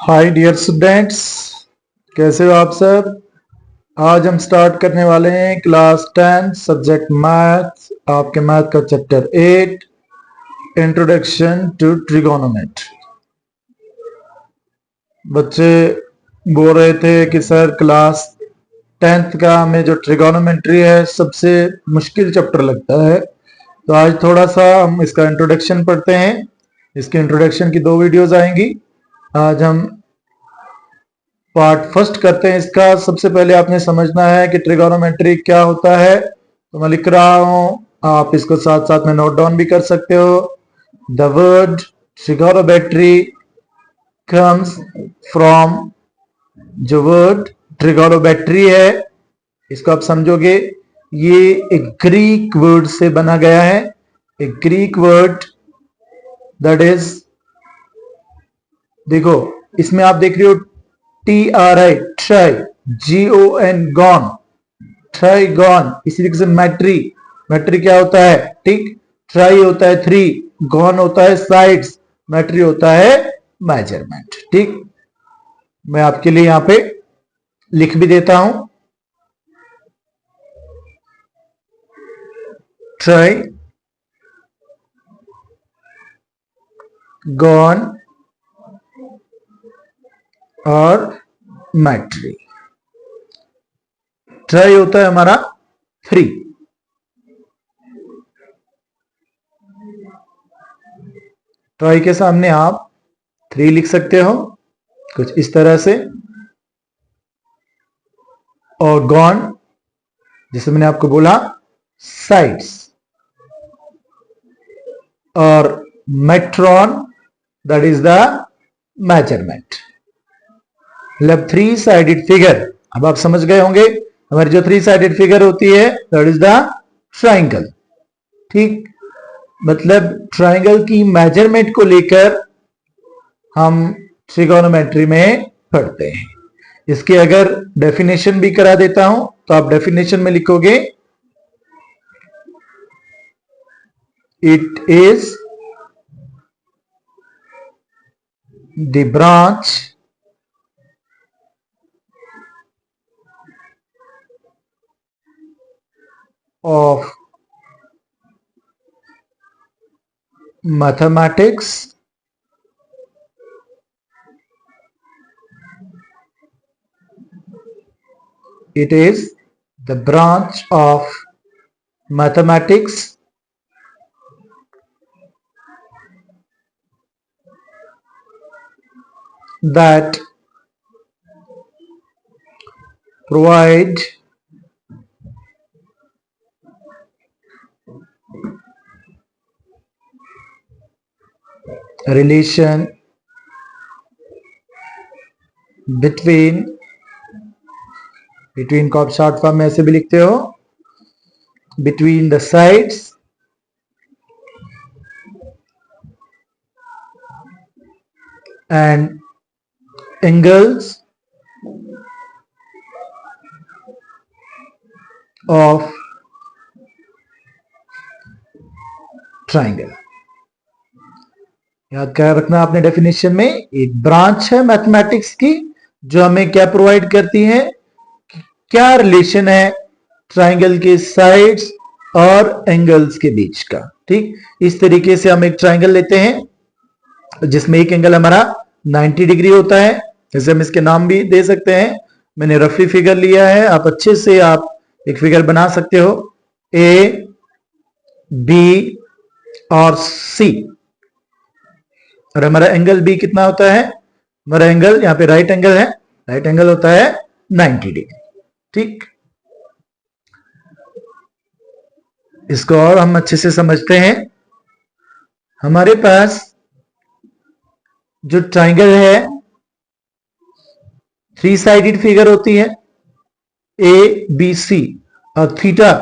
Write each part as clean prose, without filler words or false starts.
Hi dear students, कैसे हो आप सब। आज हम स्टार्ट करने वाले हैं क्लास 10 सब्जेक्ट मैथ्स, आपके मैथ का चैप्टर 8 इंट्रोडक्शन टू ट्रिगोनोमेट्री। बच्चे बोल रहे थे कि सर क्लास 10th का हमें जो ट्रिगोनोमेट्री है सबसे मुश्किल चैप्टर लगता है, तो आज थोड़ा सा हम इसका इंट्रोडक्शन पढ़ते हैं। इसके इंट्रोडक्शन की 2 वीडियोस आएंगी। आज हम पार्ट फर्स्ट करते हैं इसका। सबसे पहले आपने समझना है कि ट्रिगोनोमेट्री क्या होता है। तो मैं लिख रहा हूं, आप इसको साथ साथ में नोट डाउन भी कर सकते हो। The word trigonometry comes from, जो वर्ड ट्रिगोनोमेट्री है इसको आप समझोगे, ये एक ग्रीक वर्ड से बना गया है। एक ग्रीक वर्ड दैट इज, देखो इसमें आप देख रहे हो TRI, try, GON, gone, trigon. इसी तरीके से मैट्री, मैट्री क्या होता है, ठीक, ट्राई होता है 3, गॉन होता है साइड्स, मैट्री होता है मेजरमेंट। ठीक, मैं आपके लिए यहां पे लिख भी देता हूं, ट्राई गॉन और मैट्री। ट्राई होता है हमारा 3, ट्राई के सामने आप 3 लिख सकते हो कुछ इस तरह से। और गॉन, जैसे मैंने आपको बोला, साइड्स। और मेट्रॉन, दैट इज द मेजरमेंट। मतलब 3 साइडेड फिगर। अब आप समझ गए होंगे, हमारी जो 3 साइडेड फिगर होती है दैट इज द ट्राइंगल। ठीक, मतलब ट्राइंगल की मेजरमेंट को लेकर हम ट्रिगोनोमेट्री में पढ़ते हैं। इसके अगर डेफिनेशन भी करा देता हूं तो आप डेफिनेशन में लिखोगे, it is the branch of mathematics it is the branch of mathematics that provide a relation between को आप शॉर्ट फॉर्म में ऐसे भी लिखते हो, between the sides and angles of triangle। याद क्या रखना आपने डेफिनेशन में, एक ब्रांच है मैथमेटिक्स की जो हमें क्या प्रोवाइड करती है, क्या रिलेशन है ट्राइंगल के साइड्स और एंगल्स के बीच का। ठीक, इस तरीके से हम एक ट्राइंगल लेते हैं जिसमें एक एंगल हमारा 90 डिग्री होता है। जैसे हम इसके नाम भी दे सकते हैं, मैंने रफली फिगर लिया है, आप अच्छे से आप एक फिगर बना सकते हो, A, B और C। और हमारा एंगल B कितना होता है, हमारा एंगल यहाँ पे राइट एंगल है, राइट एंगल होता है 90 डिग्री। ठीक, इसको और हम अच्छे से समझते हैं। हमारे पास जो ट्राइंगल है 3 साइडेड फिगर होती है, ABC और थीटा,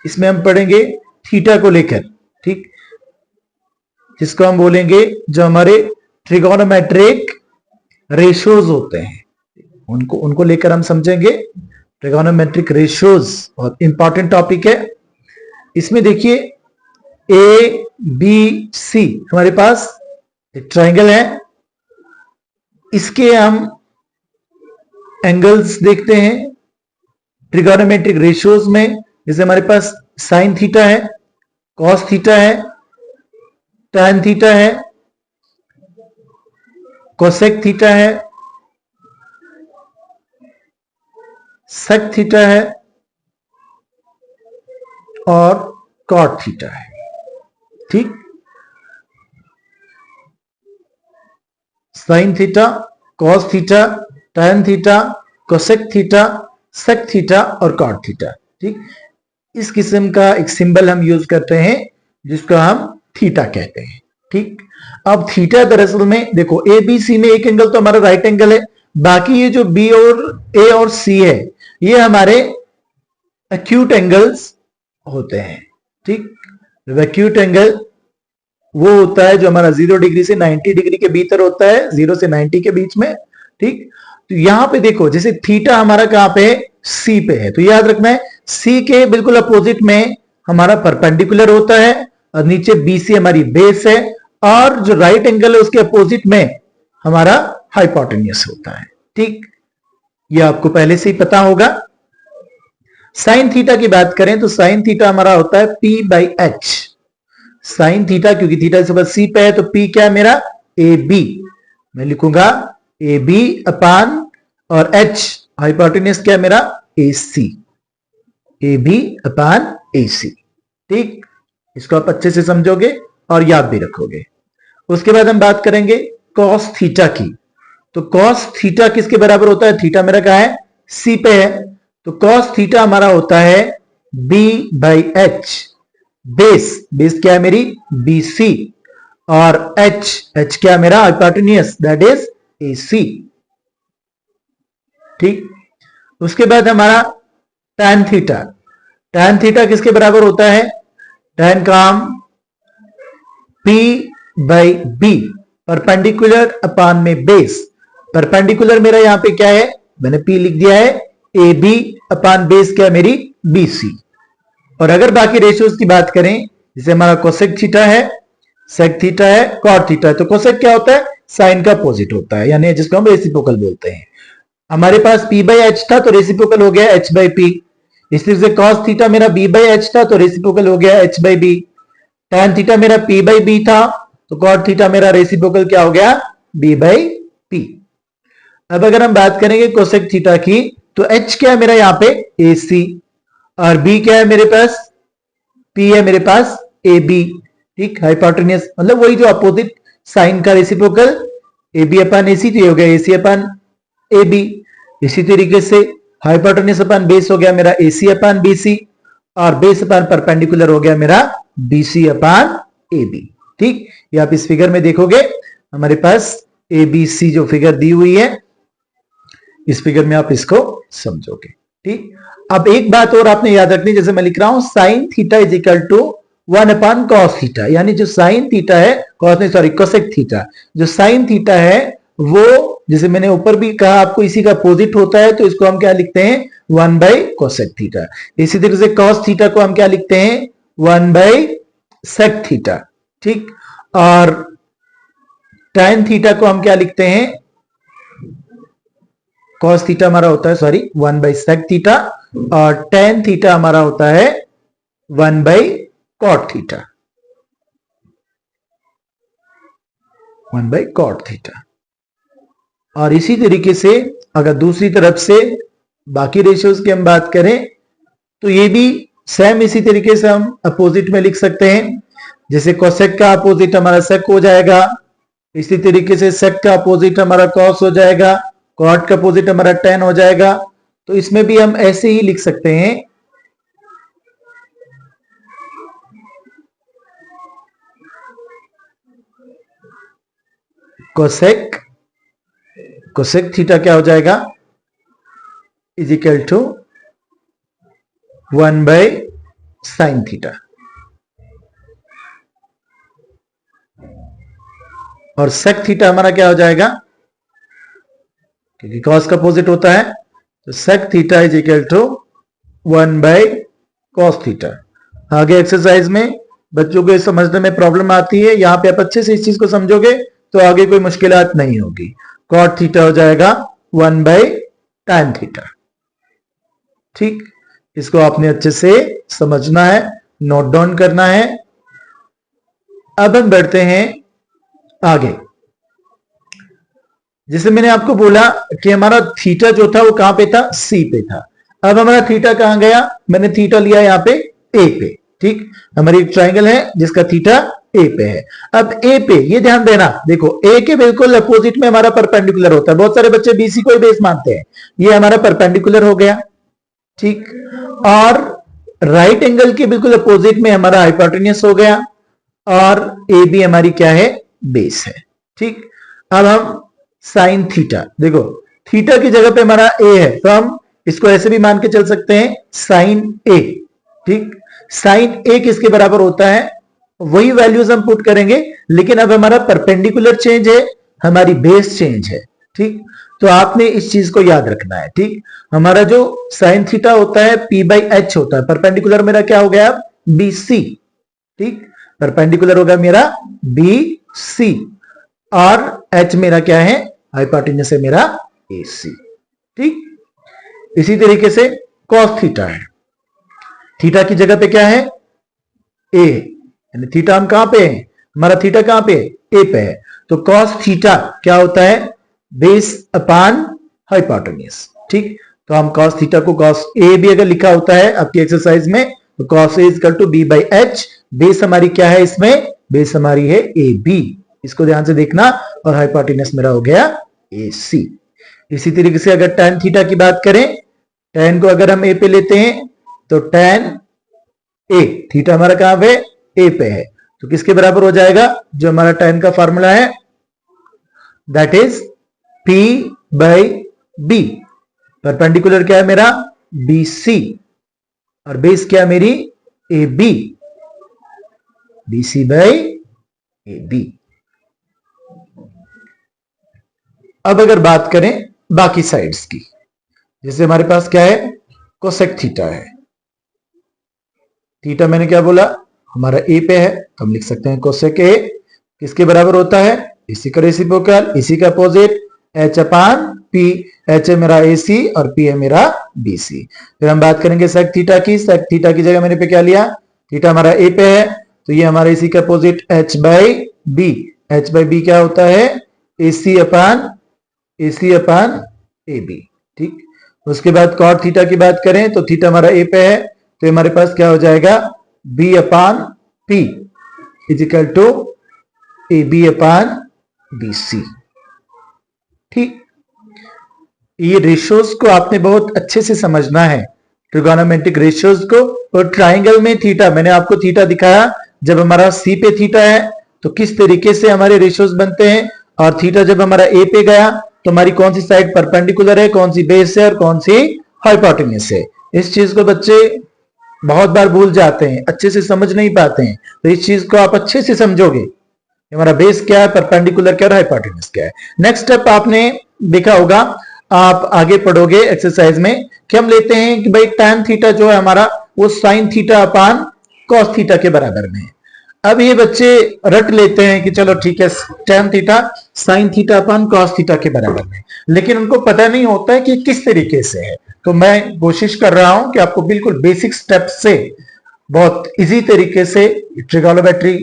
इसमें हम पढ़ेंगे थीटा को लेकर। ठीक, जिसको हम बोलेंगे जो हमारे ट्रिगोनोमेट्रिक रेशियोज होते हैं, उनको लेकर हम समझेंगे ट्रिगोनोमेट्रिक रेशियोज। और इंपॉर्टेंट टॉपिक है। इसमें देखिए ABC हमारे पास एक ट्राइंगल है, इसके हम एंगल्स देखते हैं ट्रिगोनोमेट्रिक रेशियोज में। जैसे हमारे पास साइन थीटा है, कॉस थीटा है, टैन थीटा है, कोसेक थीटा है, सेक थीटा है और कॉट थीटा है। ठीक, sine theta, cos theta, tan theta, cosec theta, sec theta और कॉट थीटा। ठीक, इस किस्म का एक सिंबल हम यूज करते हैं जिसको हम थीटा कहते हैं। ठीक, अब थीटा दरअसल में देखो ए बी सी में एक एंगल तो हमारा राइट एंगल है, बाकी ये जो बी और ए और सी है ये हमारे एक्यूट एंगल्स होते हैं। ठीक, एक्यूट एंगल वो होता है जो हमारा 0 डिग्री से 90 डिग्री के भीतर होता है, 0 से 90 के बीच में। ठीक, तो यहां पे देखो जैसे थीटा हमारा कहां पे है, सी पे है, तो याद रखना है सी के बिल्कुल अपोजिट में हमारा परपेंडिकुलर होता है और नीचे बीसी हमारी बेस है, और जो राइट एंगल है उसके अपोजिट में हमारा हाइपोटेन्यूस होता है। ठीक, ये आपको पहले से ही पता होगा। साइन थीटा की बात करें तो साइन थीटा हमारा होता है P by H. Sine theta क्योंकि थीटा से बस सी पे है तो P क्या है मेरा, ए बी। मैं लिखूंगा ए बी अपान और एच हाइपोटेन्यूस क्या है मेरा, ए सी। ए बी अपान ए सी। ठीक, इसको आप अच्छे से समझोगे और याद भी रखोगे। उसके बाद हम बात करेंगे कॉस थीटा की। तो कॉस थीटा किसके बराबर होता है, थीटा मेरा कहां है, सी पे है, तो कॉस थीटा हमारा होता है बी बाई एच। बेस क्या है मेरी, बी सी, और एच क्या है मेरा, हाइपोटेन्यूस दैट इज ए सी। ठीक, उसके बाद हमारा टैन थीटा। टैन थीटा किसके बराबर होता है, टैन का हम P by B, perpendicular upon में बेस। परपेंडिकुलर मेरा यहां पे क्या है, मैंने P लिख दिया है, ए बी अपान बेस क्या है मेरी, बी सी। और अगर बाकी रेशियोज की बात करें, जैसे हमारा कोसेक थीटा है, सेक थीटा है, कॉट थीटा है, तो कोसेक क्या होता है, साइन का अपोजिट होता है, यानी जिसको हम रेसिप्रोकल बोलते हैं। हमारे पास P बाई एच था तो रेसिप्रोकल हो गया H बाई P। इस तरह से कॉस थीटा मेरा B बाई एच था तो रेसिप्रोकल हो गया H by B। Tan theta मेरा P बाई B था तो कॉट थीटा मेरा रेसिप्रोकल क्या हो गया, B बाई P। अब अगर हम बात करेंगे कोसेक थीटा की तो H क्या है मेरा यहाँ पे, AC, और B क्या है मेरे पास, P है मेरे पास AB। ठीक, हाइपोटेन्यूस मतलब वही जो अपोजिट साइन का रेसिप्रोकल AB अपन AC, तो ये हो गया AC अपन AB। इसी तरीके से हाइपोटेन्यूस अपन बेस हो गया मेरा AC अपन BC, और बेस अपन परपेंडिकुलर हो गया मेरा BC अपन AB। ठीक, ये आप इस फिगर में देखोगे हमारे पास ABC जो फिगर दी हुई है, इस फिगर में आप इसको समझोगे। ठीक, अब एक बात और आपने याद रखनी, जैसे मैं लिख रहा हूं sine theta is equal to 1 upon cos theta, यानी जो साइन थीटा है, कॉस नहीं सॉरी कोसेक थीटा, जो साइन थीटा है वो जैसे मैंने ऊपर भी कहा आपको इसी का अपोजिट होता है, तो इसको हम क्या लिखते हैं, 1 बाई कोसेक थीटा। इसी तरह से कॉस थीटा को हम क्या लिखते हैं, 1 बाई सेक थीटा। ठीक, और टैन थीटा को हम क्या लिखते हैं, कॉस थीटा हमारा होता है 1 बाई सेक थीटा, और टैन थीटा हमारा होता है 1 by cot theta, 1 by cot theta. और इसी तरीके से अगर दूसरी तरफ से बाकी रेशियोज की हम बात करें तो ये भी सेम इसी तरीके से हम अपोजिट में लिख सकते हैं। जैसे कोसेक का अपोजिट हमारा सेक हो जाएगा, इसी तरीके से सेक का अपोजिट हमारा कॉस हो जाएगा, कॉट का अपोजिट हमारा टैन हो जाएगा। तो इसमें भी हम ऐसे ही लिख सकते हैं, कोसेक थीटा क्या हो जाएगा, is equal to 1 by sine theta, और सेक थीटा हमारा क्या हो जाएगा, क्योंकि कॉस का अपोजिट होता है, तो sec theta is equal to 1 by cos theta. आगे एक्सरसाइज में बच्चों को समझने में प्रॉब्लम आती है, यहां पे आप अच्छे से इस चीज को समझोगे तो आगे कोई मुश्किलात नहीं होगी। कॉट थीटा हो जाएगा 1/tan थीटा। ठीक, इसको आपने अच्छे से समझना है, नोट डाउन करना है। अब हम बढ़ते हैं आगे। जैसे मैंने आपको बोला कि हमारा थीटा जो था वो कहां पे था, सी पे था। अब हमारा थीटा कहां गया, मैंने थीटा लिया यहां पे ए पे। ठीक, हमारी एक ट्राइंगल है जिसका थीटा ए पे है। अब ए पे ये ध्यान देना, देखो ए के बिल्कुल अपोजिट में हमारा परपेंडिकुलर होता है। बहुत सारे बच्चे बीसी को ही बेस मानते हैं, ये हमारा परपेंडिकुलर हो गया। ठीक, और राइट एंगल के बिल्कुल अपोजिट में हमारा हाइपोटेन्यूस हो गया, और ए बी हमारी क्या है, बेस है। ठीक, अब हम साइन थीटा, देखो थीटा की जगह पे हमारा ए है, तो हम इसको ऐसे भी मान के चल सकते हैं साइन ए। ठीक, साइन ए किसके बराबर होता है, वही वैल्यूज हम पुट करेंगे, लेकिन अब हमारा परपेंडिकुलर चेंज है, हमारी बेस चेंज है। ठीक, तो आपने इस चीज को याद रखना है। ठीक, हमारा जो साइन थीटा होता है p/h होता है, परपेंडिकुलर मेरा क्या हो गया, बी सी। ठीक, परपेंडिकुलर होगा मेरा बी सी, और h मेरा क्या है, हाइपोटेन्यूस है मेरा ए सी। ठीक, इसी तरीके से cos थीटा है, थीटा की जगह पे क्या है, ए, यानी थीटा हम कहां पे है, हमारा थीटा कहां पे है, ए पे है, तो cos थीटा क्या होता है, बेस अपान हाइपोटेन्यूस। ठीक, तो हम cos थीटा को cos ए भी अगर लिखा होता है आपकी एक्सरसाइज में, तो cos A equal to b/h, base हमारी क्या है इसमें, बेस हमारी है ए बी, इसको ध्यान से देखना, और हाइपोटेन्यूस मेरा हो गया ए सी। इसी तरीके से अगर tan थीटा की बात करें, tan को अगर हम ए पे लेते हैं तो tan ए, थीटा हमारा कहां पे, ए पे है, तो किसके बराबर हो जाएगा, जो हमारा tan का फॉर्मूला है दैट इज p/b। परपेंडिकुलर क्या है मेरा, बी सी, और बेस क्या है मेरी, A B, B C by A B. अब अगर बात करें बाकी साइड्स की, जैसे हमारे पास क्या है, कोसेक थीटा है। थीटा मैंने क्या बोला, हमारा ए पे है, तो हम लिख सकते हैं कोसेक ए किसके बराबर होता है, इसी का रेसिप्रोकल, इसी का अपोजिट, h अपान p। h है मेरा ए सी और p है मेरा बी सी। फिर हम बात करेंगे सेक थीटा की। सेक थीटा की जगह मैंने पे क्या लिया, थीटा हमारा ए पे है, तो ये हमारा इसी का opposite h by B. h by B क्या होता है, ए सी अपान ए बी। ठीक, उसके बाद कॉट थीटा की बात करें तो थीटा हमारा ए पे है, तो हमारे पास क्या हो जाएगा, B upon P is equal to A B upon B C. ठीक, ये रेशियोज को आपने बहुत अच्छे से समझना है, ट्रिगोनोमेट्रिक रेशियोज को। और ट्राइंगल में थीटा, मैंने आपको थीटा दिखाया, जब हमारा सी पे थीटा है तो किस तरीके से हमारे रेशियोज बनते हैं, और थीटा जब हमारा ए पे गया तो हमारी कौन सी साइड परपेंडिकुलर है, कौन सी बेस है, और कौन सी हाइपोटेन्यूस है। इस चीज को बच्चे बहुत बार भूल जाते हैं, अच्छे से समझ नहीं पाते हैं, तो इस चीज को आप अच्छे से समझोगे, हमारा बेस क्या है, परपेंडिकुलर क्या है, हाइपोटेन्यूस क्या है। नेक्स्ट स्टेप आपने देखा होगा, आप आगे पढ़ोगे एक्सरसाइज में, कि हम लेते हैं कि भाई tan थीटा जो है हमारा, वो sin theta upon cos theta के बराबर में है। अब ये बच्चे रट लेते हैं कि चलो ठीक है, tan theta sin theta upon cos theta के बराबर में, लेकिन उनको पता नहीं होता है कि किस तरीके से है। तो मैं कोशिश कर रहा हूं कि आपको बिल्कुल बेसिक स्टेप से बहुत इजी तरीके से ट्रिगोनोमेट्री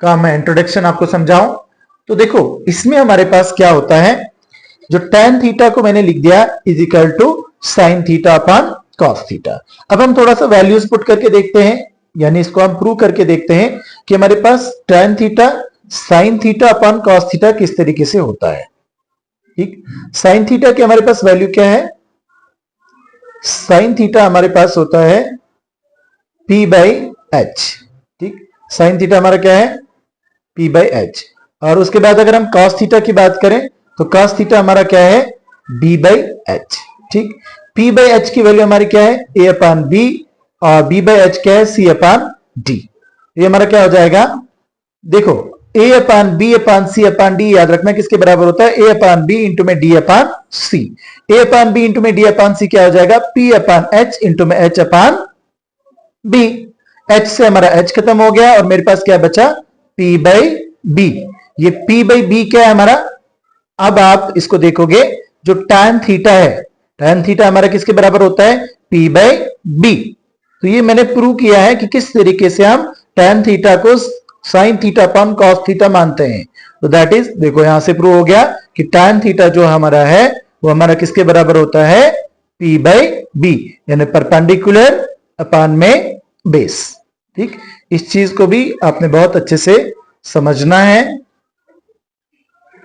का मैं इंट्रोडक्शन आपको समझाऊं। तो देखो इसमें हमारे पास क्या होता है, जो tan थीटा को मैंने लिख दिया is equal to sin theta upon cos theta. अब हम थोड़ा सा वैल्यूज पुट करके देखते हैं, यानी इसको हम प्रूव करके देखते हैं कि हमारे पास tan theta sin theta upon cos theta किस तरीके से होता है। ठीक, sin थीटा की हमारे पास वैल्यू क्या है, sin थीटा हमारे पास होता है p/h। ठीक, sin थीटा हमारा क्या है, p/h। और उसके बाद अगर हम cos थीटा की बात करें तो cos थीटा हमारा क्या है, b/h। ठीक, p/h की वैल्यू हमारी क्या है, a अपान b, और b/h क्या है, c अपान d। ये हमारा क्या हो जाएगा, देखो a upon b upon c upon d याद रखना किसके बराबर होता है, a अपान b इंटू में d upon c। a upon b into में d अपान c क्या हो जाएगा, p अपान h इंटू में h अपान b। h से हमारा h खत्म हो गया, और मेरे पास क्या बचा, p/b। ये p/b क्या है हमारा, अब आप इसको देखोगे, जो tan थीटा है, tan थीटा हमारा किसके बराबर होता है, P बाई बी। तो ये मैंने प्रूव किया है कि किस तरीके से हम tan थीटा को sin theta upon cos theta मानते हैं। तो दैट इज, देखो यहां से प्रूव हो गया कि tan थीटा जो हमारा है वो हमारा किसके बराबर होता है, P बाई बी, यानी परपेंडिकुलर अपॉन में बेस। ठीक, इस चीज को भी आपने बहुत अच्छे से समझना है,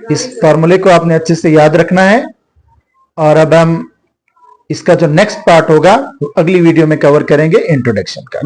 इस फॉर्मूले को आपने अच्छे से याद रखना है। और अब हम इसका जो नेक्स्ट पार्ट होगा वो अगली वीडियो में कवर करेंगे, इंट्रोडक्शन का।